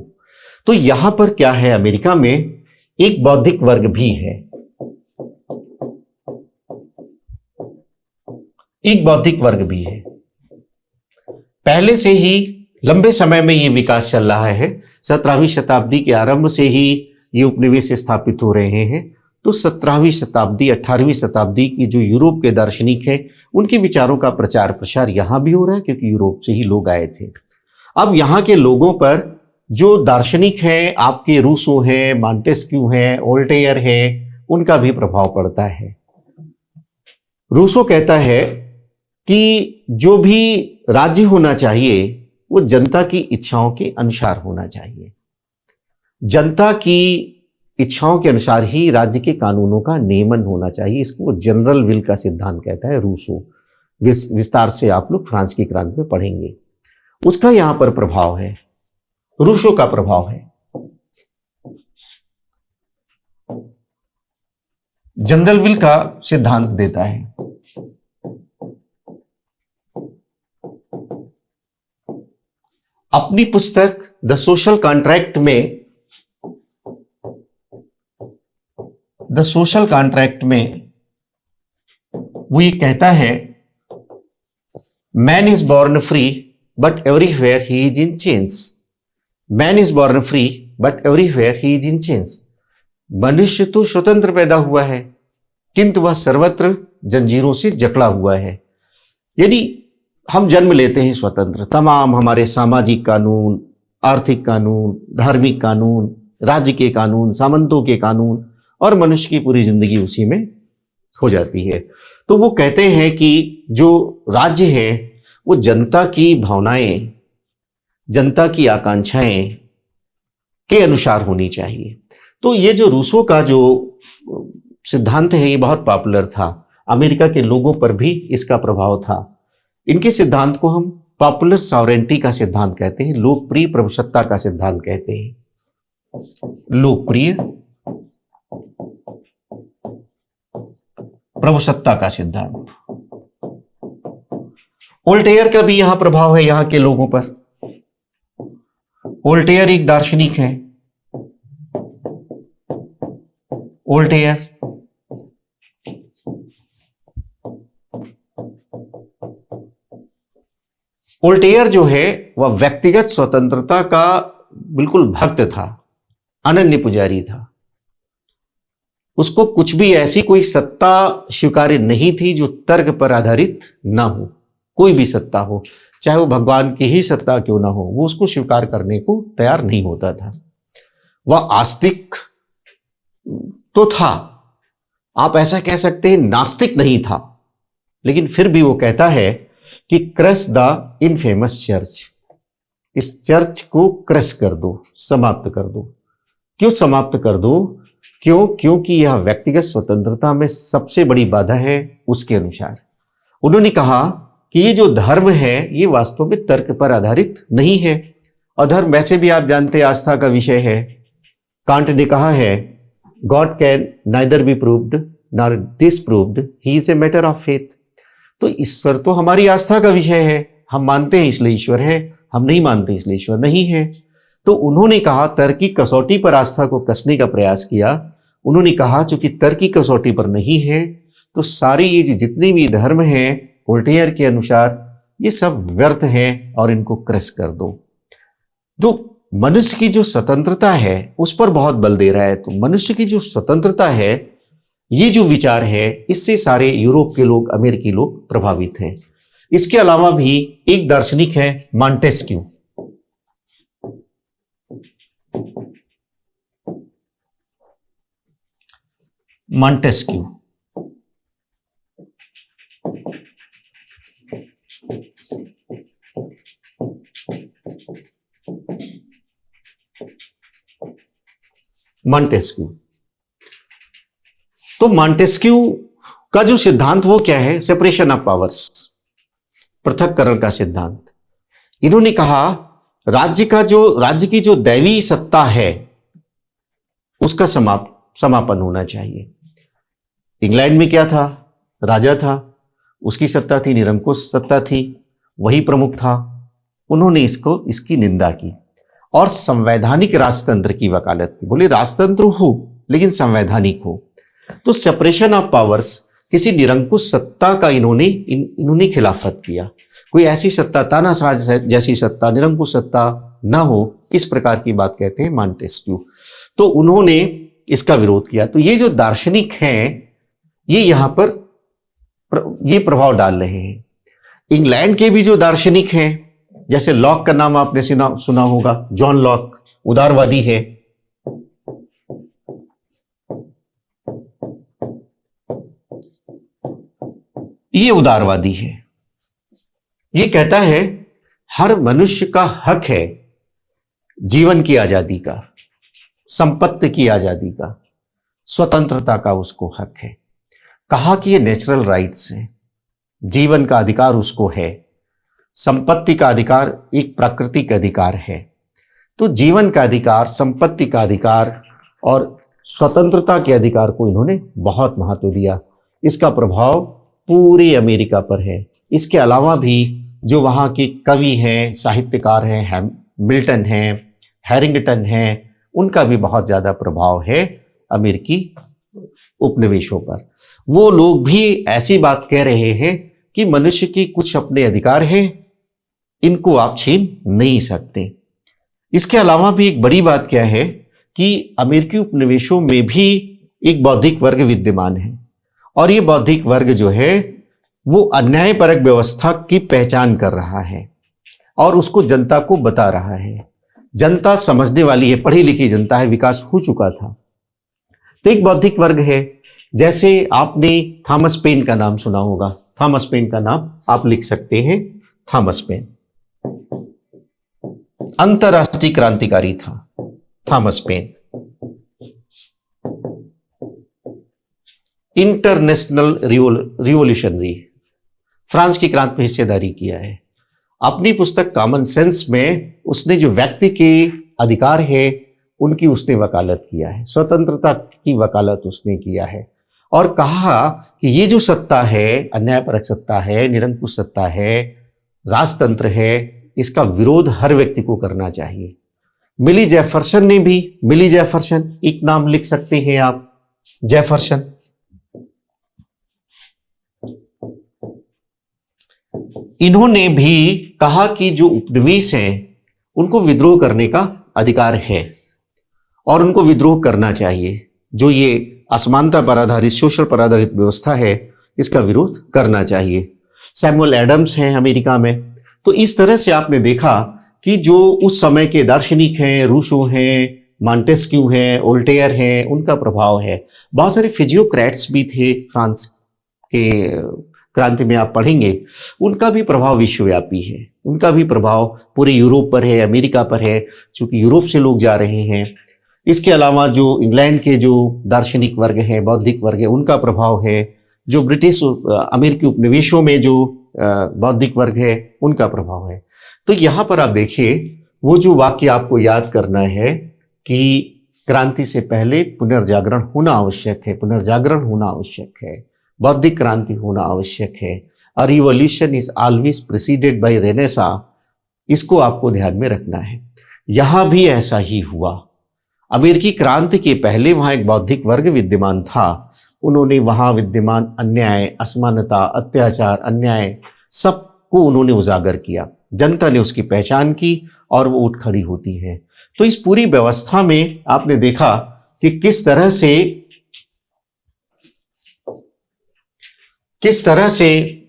तो यहां पर क्या है, अमेरिका में एक बौद्धिक वर्ग भी है, एक बौद्धिक वर्ग भी है। पहले से ही लंबे समय में यह विकास चल रहा है, 17वीं शताब्दी के आरंभ से ही ये उपनिवेश स्थापित हो रहे हैं। तो 17वीं शताब्दी 18वीं शताब्दी की जो यूरोप के दार्शनिक हैं उनके विचारों का प्रचार प्रसार यहां भी हो रहा है, क्योंकि यूरोप से ही लोग आए थे। अब यहां के लोगों पर जो दार्शनिक हैं, आपके रूसो हैं, मॉन्टेस्क्यू हैं, वोल्टेयर हैं, उनका भी प्रभाव पड़ता है। रूसो कहता है कि जो भी राज्य होना चाहिए वो जनता की इच्छाओं के अनुसार होना चाहिए, जनता की इच्छाओं के अनुसार ही राज्य के कानूनों का नियमन होना चाहिए। इसको जनरल विल का सिद्धांत कहता है रूसो। विस्तार से आप लोग फ्रांस की क्रांति में पढ़ेंगे। उसका यहां पर प्रभाव है, रूसो का प्रभाव है। जनरल विल का सिद्धांत देता है। अपनी पुस्तक द सोशल कॉन्ट्रैक्ट में वो ये कहता है, man is born free but everywhere he is in change. Man is born free but everywhere he is in change. मनुष्य तो स्वतंत्र पैदा हुआ है, किंतु वह सर्वत्र जंजीरों से जकड़ा हुआ है। यदि हम जन्म लेते हैं स्वतंत्र, तमाम हमारे सामाजिक कानून, आर्थिक कानून, धार्मिक कानून, राज्य के कानून, सामंतों के कानून, और मनुष्य की पूरी जिंदगी उसी में हो जाती है। तो वो कहते हैं कि जो राज्य है वो जनता की भावनाएं, जनता की आकांक्षाएं के अनुसार होनी चाहिए। तो ये जो रूसो का जो सिद्धांत है ये बहुत पॉपुलर था, अमेरिका के लोगों पर भी इसका प्रभाव था। इनके सिद्धांत को हम पॉपुलर सॉवरेंटी का सिद्धांत कहते हैं, लोकप्रिय प्रभुसत्ता का सिद्धांत कहते हैं। लोकप्रिय प्रभुसत्ता का सिद्धांत। वोल्टेयर का भी यहां प्रभाव है यहां के लोगों पर। वोल्टेयर एक दार्शनिक है। वोल्टेयर वोल्टेयर जो है वह व्यक्तिगत स्वतंत्रता का बिल्कुल भक्त था, अनन्य पुजारी था। उसको कुछ भी ऐसी कोई सत्ता स्वीकार्य नहीं थी जो तर्क पर आधारित ना हो। कोई भी सत्ता हो, चाहे वो भगवान की ही सत्ता क्यों ना हो, वो उसको स्वीकार करने को तैयार नहीं होता था। वह आस्तिक तो था, आप ऐसा कह सकते हैं नास्तिक नहीं था, लेकिन फिर भी वो कहता है कि क्रश द इनफेमस चर्च, इस चर्च को क्रश कर दो, समाप्त कर दो। क्यों समाप्त कर दो? क्योंकि यह व्यक्तिगत स्वतंत्रता में सबसे बड़ी बाधा है उसके अनुसार। उन्होंने कहा कि ये जो धर्म है ये वास्तव में तर्क पर आधारित नहीं है, और धर्म वैसे भी आप जानते हैं आस्था का विषय है। कांट ने कहा है, God can neither be proved nor disproved, he is a matter of faith. तो ईश्वर तो हमारी आस्था का विषय है, हम मानते हैं इसलिए ईश्वर है, हम नहीं मानते इसलिए ईश्वर नहीं है। तो उन्होंने कहा, तर्क की कसौटी पर आस्था को कसने का प्रयास किया। उन्होंने कहा चूंकि तर्क की कसौटी पर नहीं है तो सारी ये जितने भी धर्म हैं वोल्टेयर के अनुसार ये सब व्यर्थ हैं और इनको क्रश कर दो। तो मनुष्य की जो स्वतंत्रता है उस पर बहुत बल दे रहा है। तो मनुष्य की जो स्वतंत्रता है, ये जो विचार है, इससे सारे यूरोप के लोग, अमेरिकी लोग प्रभावित हैं। इसके अलावा भी एक दार्शनिक है मॉन्टेस्क्यू। मॉन्टेस्क्यू मॉन्टेस्क्यू तो मॉन्टेस्क्यू का जो सिद्धांत वो क्या है? सेपरेशन ऑफ पावर्स, पृथक्करण का सिद्धांत। इन्होंने कहा राज्य की जो दैवी सत्ता है उसका समापन होना चाहिए। इंग्लैंड में क्या था? राजा था, उसकी सत्ता थी, निरंकुश सत्ता थी, वही प्रमुख था। उन्होंने इसकी निंदा की और संवैधानिक राजतंत्र की वकालत की। बोले राजतंत्र हो लेकिन संवैधानिक हो। तो सेपरेशन ऑफ पावर्स, किसी निरंकुश सत्ता का इन्होंने खिलाफत किया। कोई ऐसी सत्ता, तानाशाह जैसी सत्ता, निरंकुश सत्ता ना हो, इस प्रकार की बात कहते हैं मॉन्टेस्क्यू। तो उन्होंने इसका विरोध किया। तो ये जो दार्शनिक हैं ये यहां पर ये प्रभाव डाल रहे हैं। इंग्लैंड के भी जो दार्शनिक हैं, जैसे लॉक का नाम आपने सुना होगा, जॉन लॉक उदारवादी है। ये उदारवादी है। ये कहता है हर मनुष्य का हक है जीवन की आजादी का, संपत्ति की आजादी का, स्वतंत्रता का उसको हक है। कहा कि ये नेचुरल राइट्स हैं। जीवन का अधिकार उसको है, संपत्ति का अधिकार एक प्राकृतिक अधिकार है। तो जीवन का अधिकार, संपत्ति का अधिकार और स्वतंत्रता के अधिकार को इन्होंने बहुत महत्व दिया। इसका प्रभाव पूरे अमेरिका पर है। इसके अलावा भी जो वहाँ के कवि हैं, साहित्यकार हैं, मिल्टन हैं, हैरिंगटन हैं, उनका भी बहुत ज़्यादा प्रभाव है अमेरिकी उपनिवेशों पर। वो लोग भी ऐसी बात कह रहे हैं कि मनुष्य की कुछ अपने अधिकार हैं, इनको आप छीन नहीं सकते। इसके अलावा भी एक बड़ी बात क्या है कि अमेरिकी उपनिवेशों में भी एक बौद्धिक वर्ग विद्यमान है, और ये बौद्धिक वर्ग जो है वो अन्यायपरक व्यवस्था की पहचान कर रहा है और उसको जनता को बता रहा है। जनता समझने वाली है, पढ़ी लिखी जनता है, विकास हो चुका था। तो एक बौद्धिक वर्ग है, जैसे आपने थॉमस पेन का नाम सुना होगा। थॉमस पेन का नाम आप लिख सकते हैं, थॉमस पेन अंतरराष्ट्रीय क्रांतिकारी था। Thomas pen international revolutionary, France की क्रांति में हिस्सेदारी किया है। अपनी पुस्तक कॉमन सेंस में उसने जो व्यक्ति के अधिकार है उनकी उसने वकालत किया है, स्वतंत्रता की वकालत उसने किया है, और कहा कि ये जो सत्ता है, अन्यायपरक सत्ता है, निरंकुश सत्ता है, राजतंत्र है, इसका विरोध हर व्यक्ति को करना चाहिए। मिली जेफरसन ने भी, मिली जेफरसन एक नाम लिख सकते हैं आप, जेफरसन, इन्होंने भी कहा कि जो उपनिवेश हैं उनको विद्रोह करने का अधिकार है और उनको विद्रोह करना चाहिए। जो ये असमानता पर आधारित, सोशल पर आधारित व्यवस्था है, इसका विरोध करना चाहिए। सैमुअल एडम्स हैं अमेरिका में। तो इस तरह से आपने देखा कि जो उस समय के दार्शनिक हैं, रूसो हैं, मॉन्टेस्क्यू हैं, वोल्टेयर हैं, उनका प्रभाव है। बहुत सारे फिजियोक्रेट्स भी थे फ्रांस के क्रांति में, आप पढ़ेंगे, उनका भी प्रभाव विश्वव्यापी है, उनका भी प्रभाव पूरे यूरोप पर है, अमेरिका पर है, क्योंकि यूरोप से लोग जा रहे हैं। इसके अलावा जो इंग्लैंड के जो दार्शनिक वर्ग हैं, बौद्धिक वर्ग है, उनका प्रभाव है। जो ब्रिटिश अमेरिकी उपनिवेशों में जो बौद्धिक वर्ग है, उनका प्रभाव है। तो यहाँ पर आप देखिए, वो जो वाक्य आपको याद करना है कि क्रांति से पहले पुनर्जागरण होना आवश्यक है, पुनर्जागरण होना आवश्यक है, बौद्धिक क्रांति होना आवश्यक है। A revolution is always preceded by renaissance, इसको आपको ध्यान में रखना है। यहां भी ऐसा ही हुआ। अमेरिकी क्रांति के पहले वहां एक बौद्धिक वर्ग विद्यमान था। उन्होंने वहां विद्यमान अन्याय, असमानता, अत्याचार, अन्याय सबको उन्होंने उजागर किया। जनता ने उसकी पहचान की और वो उठ खड़ी होती है। तो इस पूरी व्यवस्था में आपने देखा कि किस तरह से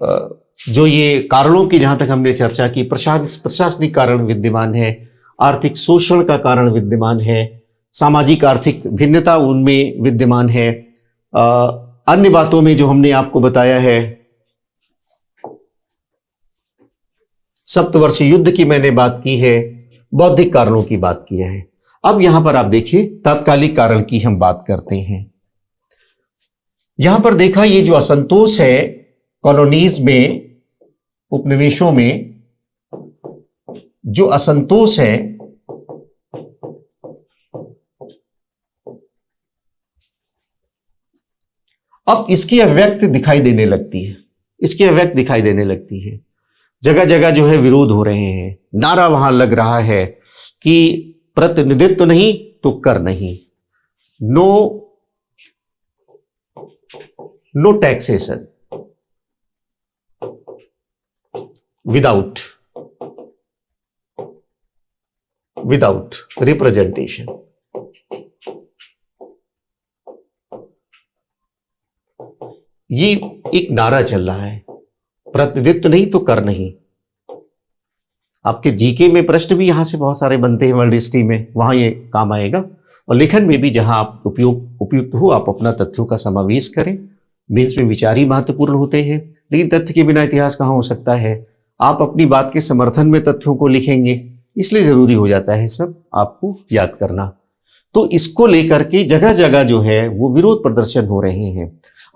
जो ये कारणों की, जहां तक हमने चर्चा की, प्रशासनिक कारण विद्यमान है, आर्थिक शोषण का कारण विद्यमान है, सामाजिक आर्थिक भिन्नता उनमें विद्यमान है, अन्य बातों में जो हमने आपको बताया है, सप्तवर्षीय युद्ध की मैंने बात की है, बौद्धिक कारणों की बात की है। अब यहां पर आप देखिए तात्कालिक कारण की हम बात करते हैं। यहां पर देखा, ये जो असंतोष है कॉलोनीज में, उपनिवेशों में जो असंतोष है, अब इसकी अभिव्यक्ति दिखाई देने लगती है, इसकी अभिव्यक्ति दिखाई देने लगती है। जगह जगह जो है विरोध हो रहे हैं, नारा वहां लग रहा है कि प्रतिनिधित्व नहीं तो कर नहीं, नो टैक्सेशन विदाउट रिप्रेजेंटेशन। ये एक नारा चल रहा है, प्रतिनिधित्व नहीं तो कर नहीं। आपके जीके में प्रश्न भी यहां से बहुत सारे बनते हैं, वर्ल्ड हिस्ट्री में, वहां ये काम आएगा। और लेखन में भी जहां आप उपयुक्त हो, आप अपना तथ्यों का समावेश करें। मेंस में विचार ही महत्वपूर्ण होते हैं, लेकिन तथ्य के बिना इतिहास कहां हो सकता है। आप अपनी बात के समर्थन में तथ्यों को लिखेंगे, इसलिए जरूरी हो जाता है सब आपको याद करना। तो इसको लेकर के जगह जगह जो है वो विरोध प्रदर्शन हो रहे हैं।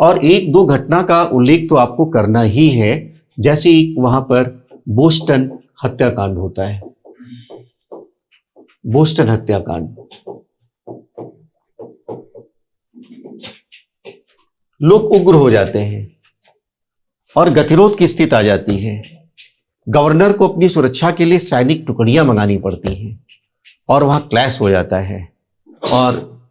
और एक दो घटना का उल्लेख तो आपको करना ही है, जैसे वहां पर बोस्टन हत्याकांड होता है। बोस्टन हत्याकांड, लोग उग्र हो जाते हैं और गतिरोध की स्थिति आ जाती है। गवर्नर को अपनी सुरक्षा के लिए सैनिक टुकड़ियां मंगानी पड़ती हैं और वहां क्लैश हो जाता है और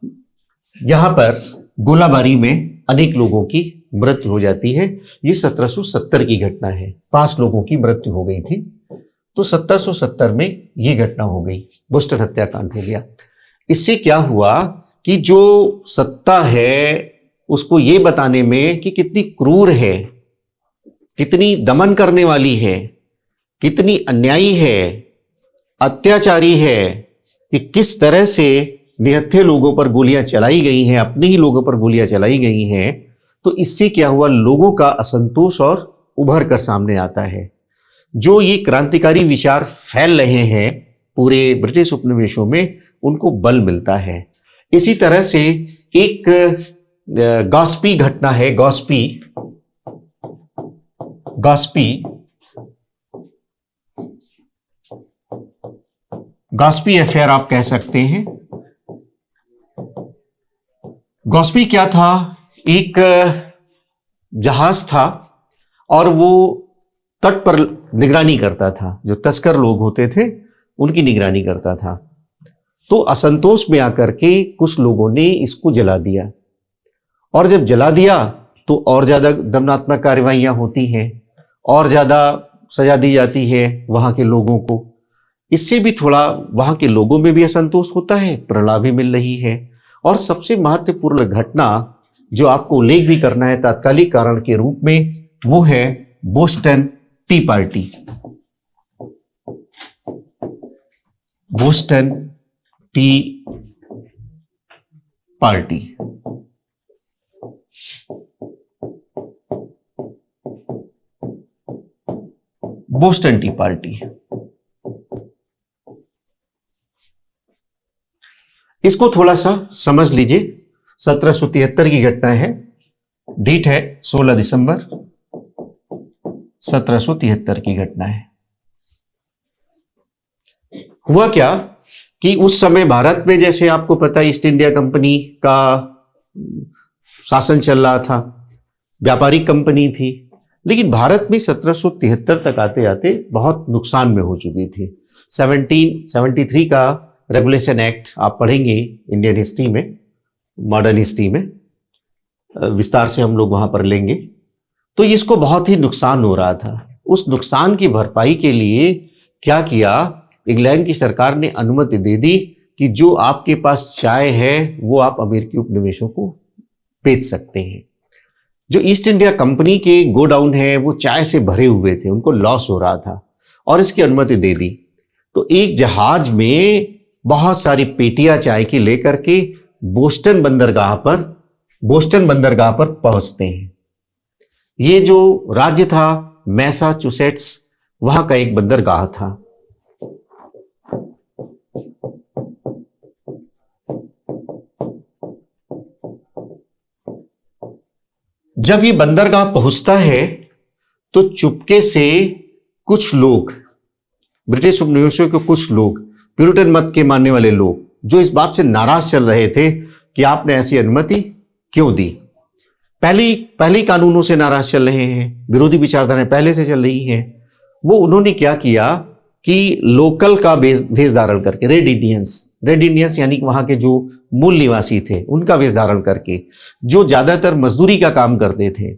यहां पर गोलाबारी में अनेक लोगों की मृत्यु हो जाती है। ये 1770 की घटना है, 5 लोगों की मृत्यु हो गई थी। तो 1770 में ये घटना हो गई, बोस्टन हत्याकांड हो गया। इससे क्या हुआ कि जो सत्ता है उसको ये बताने में कि कितनी क्रूर है, कितनी दमन करने वाली है, कितनी अन्यायी है, अत्याचारी है, कि किस तरह से निहत्थे लोगों पर गोलियां चलाई गई हैं, अपने ही लोगों पर गोलियां चलाई गई हैं। तो इससे क्या हुआ, लोगों का असंतोष और उभर कर सामने आता है। जो ये क्रांतिकारी विचार फैल रहे हैं पूरे ब्रिटिश उपनिवेशों में, उनको बल मिलता है। इसी तरह से एक गॉस्पी घटना है, गॉस्पी अफेयर आप कह सकते हैं। गॉस्पी क्या था, एक जहाज था और वो तट पर निगरानी करता था, जो तस्कर लोग होते थे उनकी निगरानी करता था। तो असंतोष में आकर के कुछ लोगों ने इसको जला दिया और जब जला दिया तो और ज्यादा दमनात्मक कार्यवाहियां होती हैं और ज्यादा सजा दी जाती है वहां के लोगों को। इससे भी थोड़ा वहां के लोगों में भी असंतोष होता है, प्रेरणा भी मिल रही है। और सबसे महत्वपूर्ण घटना जो आपको उल्लेख भी करना है तात्कालिक कारण के रूप में, वो है Boston T party. Boston T party Boston T party, इसको थोड़ा सा समझ लीजिए। 1773 की घटना है, डेट है 16 दिसंबर 1773 की घटना है। हुआ क्या कि उस समय भारत में, जैसे आपको पता है, ईस्ट इंडिया कंपनी का शासन चल रहा था, व्यापारिक कंपनी थी। लेकिन भारत में 1773 तक आते आते बहुत नुकसान में हो चुकी थी। 1773 का रेगुलेशन एक्ट आप पढ़ेंगे इंडियन हिस्ट्री में, मॉडर्न हिस्ट्री में, विस्तार से हम लोग वहां पर लेंगे। तो इसको बहुत ही नुकसान हो रहा था। उस नुकसान की भरपाई के लिए क्या किया, इंग्लैंड की सरकार ने अनुमति दे दी कि जो आपके पास चाय है वो आप अमेरिकी उपनिवेशों को बेच सकते हैं। जो ईस्ट इंडिया कंपनी के गोडाउन है वो चाय से भरे हुए थे, उनको लॉस हो रहा था और इसकी अनुमति दे दी। तो एक जहाज में बहुत सारी पेटियां चाय की लेकर के बोस्टन बंदरगाह पर पहुंचते हैं। ये जो राज्य था मैसाचुसेट्स, वहां का एक बंदरगाह था। जब ये बंदरगाह पहुंचता है तो चुपके से कुछ लोग, ब्रिटिश उपनिवेशों के कुछ लोग, प्यूरिटन मत के मानने वाले लोग, जो इस बात से नाराज चल रहे थे कि आपने ऐसी अनुमति क्यों दी, पहली कानूनों से नाराज चल रहे हैं, विरोधी विचारधाराएं पहले से चल रही हैं, वो उन्होंने क्या किया कि लोकल का भेष धारण करके, रेड इंडियंस यानी कि वहां के जो मूल निवासी थे उनका वेश धारण करके, जो ज्यादातर मजदूरी का काम करते थे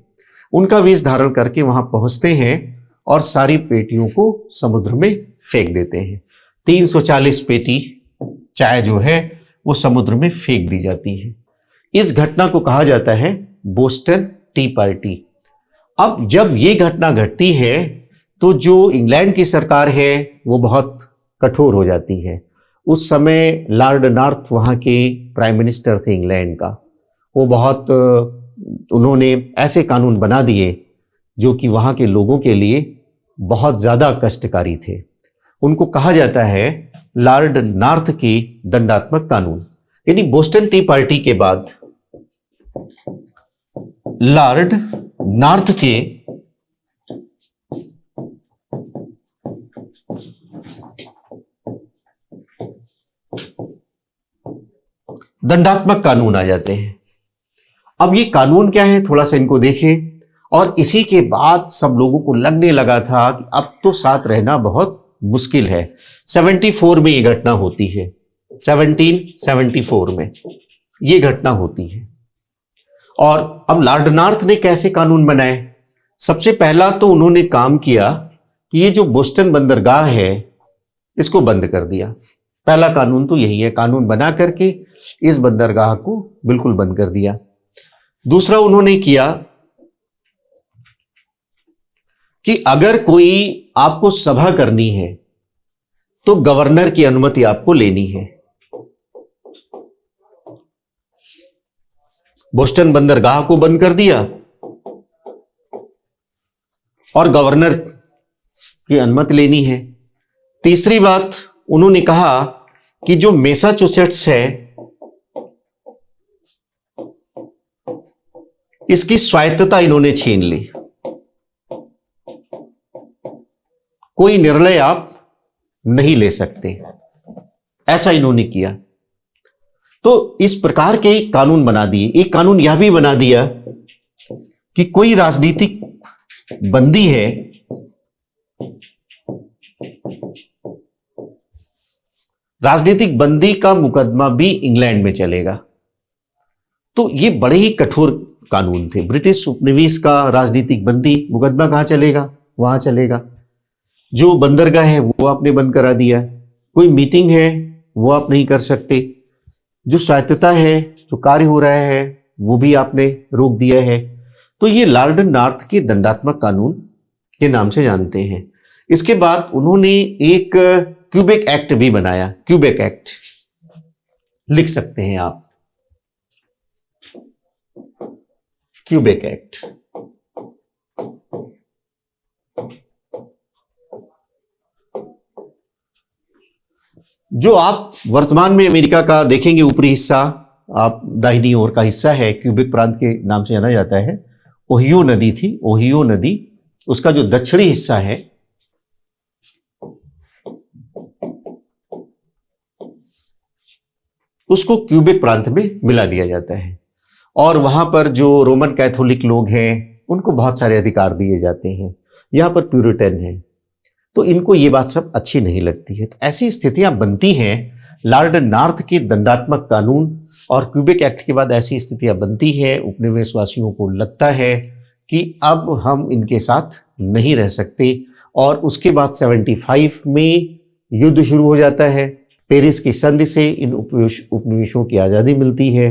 उनका वेश धारण करके वहां पहुंचते हैं और सारी पेटियों को समुद्र में फेंक देते हैं। 340 पेटी चाय जो है वो समुद्र में फेंक दी जाती है। इस घटना को कहा जाता है बोस्टन टी पार्टी। अब जब ये घटना घटती है तो जो इंग्लैंड की सरकार है वो बहुत कठोर हो जाती है। उस समय लॉर्ड नॉर्थ वहाँ के प्राइम मिनिस्टर थे इंग्लैंड का। वो बहुत उन्होंने ऐसे कानून बना दिए जो कि वहाँ के लोगों के लिए बहुत ज़्यादा कष्टकारी थे। उनको कहा जाता है लॉर्ड नॉर्थ के दंडात्मक कानून। यानी बोस्टन टी पार्टी के बाद लॉर्ड नॉर्थ के दंडात्मक कानून आ जाते हैं। अब ये कानून क्या है, थोड़ा सा इनको देखें। और इसी के बाद सब लोगों को लगने लगा था कि अब तो साथ रहना बहुत मुश्किल है। 74 में ये घटना होती है, 1774 में ये घटना होती है। और अब लॉर्ड नॉर्थ ने कैसे कानून बनाए? सबसे पहला तो उन्होंने काम किया कि ये जो बोस्टन बंदरगाह है इसको बंद कर दिया। पहला कानून तो यही है, कानून बना करके इस बंदरगाह को बिल्कुल बंद कर दिया। दूसरा उन्होंने किया कि अगर कोई आपको सभा करनी है तो गवर्नर की अनुमति आपको लेनी है। बोस्टन बंदरगाह को बंद कर दिया और गवर्नर की अनुमति लेनी है। तीसरी बात उन्होंने कहा कि जो मैसाचुसेट्स है इसकी स्वायत्तता इन्होंने छीन ली, कोई निर्णय आप नहीं ले सकते, ऐसा इन्होंने किया। तो इस प्रकार के कानून बना दिए। एक कानून यह भी बना दिया कि कोई राजनीतिक बंदी है राजनीतिक बंदी का मुकदमा भी इंग्लैंड में चलेगा। तो ये बड़े ही कठोर कानून थे। ब्रिटिश उपनिवेश का राजनीतिक बंदी मुकदमा कहां चलेगा? वहां चलेगा। जो बंदरगाह है वो आपने बंद करा दिया, कोई मीटिंग है वो आप नहीं कर सकते, जो स्वायत्तता है, जो कार्य हो रहा है वो भी आपने रोक दिया है। तो ये लॉर्ड नॉर्थ के दंडात्मक कानून के नाम से जानते हैं। इसके बाद उन्होंने एक क्यूबेक एक्ट भी बनाया। क्यूबेक एक्ट लिख सकते हैं आप, क्यूबेक एक्ट। जो आप वर्तमान में अमेरिका का देखेंगे ऊपरी हिस्सा, आप दाहिनी ओर का हिस्सा है, क्यूबेक प्रांत के नाम से जाना जाता है। ओहियो नदी थी, ओहियो नदी, उसका जो दक्षिणी हिस्सा है उसको क्यूबेक प्रांत में मिला दिया जाता है। और वहां पर जो रोमन कैथोलिक लोग हैं उनको बहुत सारे अधिकार दिए जाते हैं। यहां पर प्यूरिटन है, तो इनको ये बात सब अच्छी नहीं लगती है। तो ऐसी स्थितियां बनती हैं। लॉर्ड नॉर्थ के दंडात्मक कानून और क्यूबेक एक्ट के बाद ऐसी स्थितियां बनती है। उपनिवेशवासियों को लगता है कि अब हम इनके साथ नहीं रह सकते। और उसके बाद 75 में युद्ध शुरू हो जाता है। पेरिस की संधि से इन उपनिवेशों की आज़ादी मिलती है।